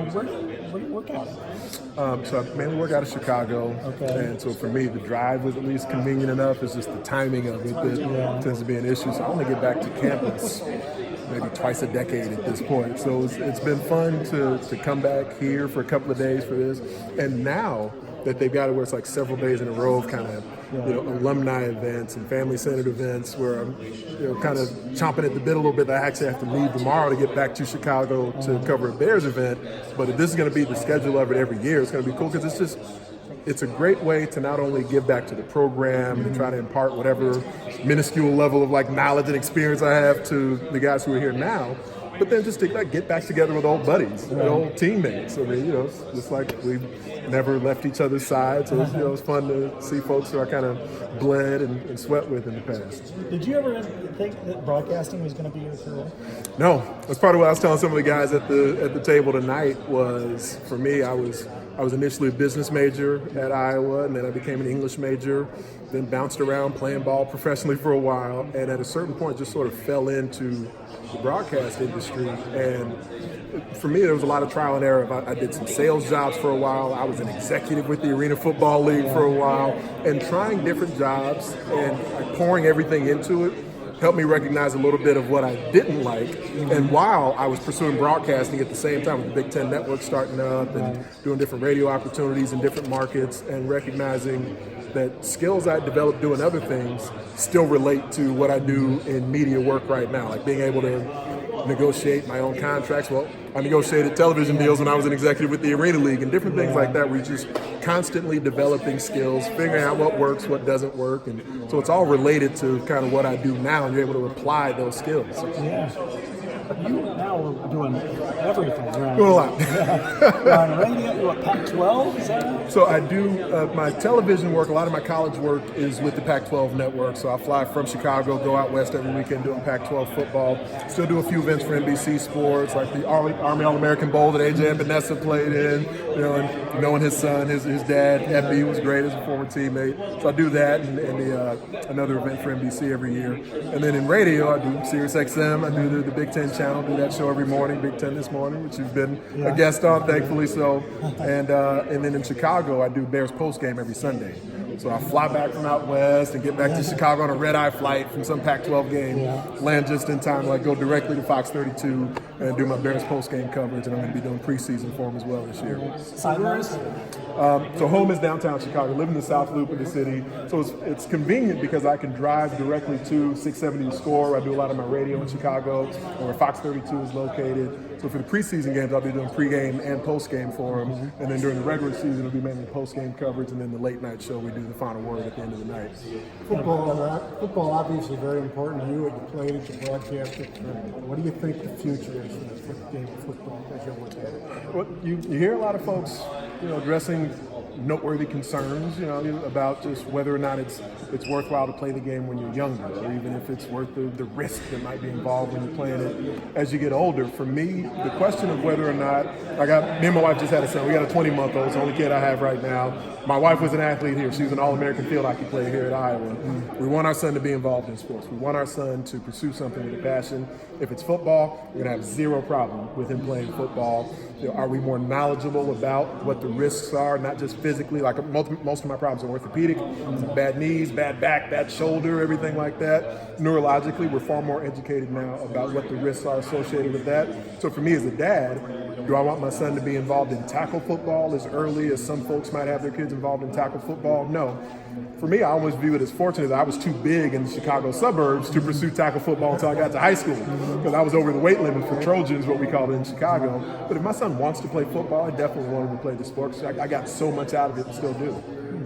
where do you work out? So I mainly work out of Chicago, and so for me, the drive was at least convenient enough. It's just the timing of it that tends to be an issue. So I only get back to campus maybe twice a decade at this point. So it's been fun to come back here for a couple of days for this, and now that they've got it where it's like several days in a row of kind of alumni events and family-centered events where I'm kind of chomping at the bit a little bit that I actually have to leave tomorrow to get back to Chicago to cover a Bears event. But if this is going to be the schedule of it every year, it's going to be cool because it's a great way to not only give back to the program and try to impart whatever minuscule level of like knowledge and experience I have to the guys who are here now, but then just to like get back together with old buddies, and old teammates. I mean, it's just like we've never left each other's sides. So it's fun to see folks who I kind of bled and sweat with in the past. Did you ever think that broadcasting was going to be your career? No, that's part of what I was telling some of the guys at the table tonight. Was for me, I was initially a business major at Iowa, and then I became an English major, then bounced around playing ball professionally for a while, and at a certain point just sort of fell into the broadcast industry. And for me, there was a lot of trial and error. I did some sales jobs for a while. I was an executive with the Arena Football League for a while, and trying different jobs and like pouring everything into it helped me recognize a little bit of what I didn't like. And while I was pursuing broadcasting at the same time with the Big Ten Network starting up and doing different radio opportunities in different markets, and recognizing that skills I developed doing other things still relate to what I do in media work right now, like being able to negotiate my own contracts. Well, I negotiated television deals when I was an executive with the Arena League and different things like that, where you're just constantly developing skills, figuring out what works, what doesn't work. And so it's all related to kind of what I do now, and you're able to apply those skills. Yeah. You now are doing everything, right? Doing a lot. You're on radio, you're at Pac-12, is that right? So I do my television work, a lot of my college work is with the Pac-12 network. So I fly from Chicago, go out west every weekend doing Pac-12 football. Still do a few events for NBC Sports, like the Army All-American Bowl that AJ and Vanessa played in, and knowing his son, his dad, Epi, was great as a former teammate. So I do that and another event for NBC every year. And then in radio, I do Sirius XM, I do the Big Ten channel, do that show every morning, Big Ten This Morning, which you've been a guest on, thankfully so. And then in Chicago, I do Bears post game every Sunday. So I fly back from out west and get back to Chicago on a red-eye flight from some Pac-12 game, land just in time to like go directly to Fox 32 and do my Bears post-game coverage, and I'm going to be doing preseason for them as well this year. Sidelines? So home is downtown Chicago. I live in the South Loop of the city, so it's convenient because I can drive directly to 670 The Score. I do a lot of my radio in Chicago, where Fox 32 is located. So for the preseason games, I'll be doing pregame and postgame for them, and then during the regular season, it'll be mainly postgame coverage, and then the late night show, we do the final word at the end of the night. Football obviously very important to you, and you played it, you broadcast it. What do you think the future is for the game of football as you look at it? Well, you hear a lot of folks, addressing noteworthy concerns, about just whether or not it's worthwhile to play the game when you're younger, or even if it's worth the risk that might be involved when you're playing it as you get older. For me, the question of whether or not, me and my wife just had a son. We got a 20-month-old, it's the only kid I have right now. My wife was an athlete here. She was an All-American field hockey player here at Iowa. We want our son to be involved in sports. We want our son to pursue something with a passion. If it's football, we're going to have zero problem with him playing football. Are we more knowledgeable about what the risks are, not just physically? Like most of my problems are orthopedic, bad knees, bad back, bad shoulder, everything like that. Neurologically, we're far more educated now about what the risks are associated with that. So for me as a dad, do I want my son to be involved in tackle football as early as some folks might have their kids involved in tackle football? No. For me, I always view it as fortunate that I was too big in the Chicago suburbs to pursue tackle football until I got to high school, because I was over the weight limit for Trojans, what we call it in Chicago. But if my son wants to play football, I definitely want him to play the sport, because I got so much out of it and still do.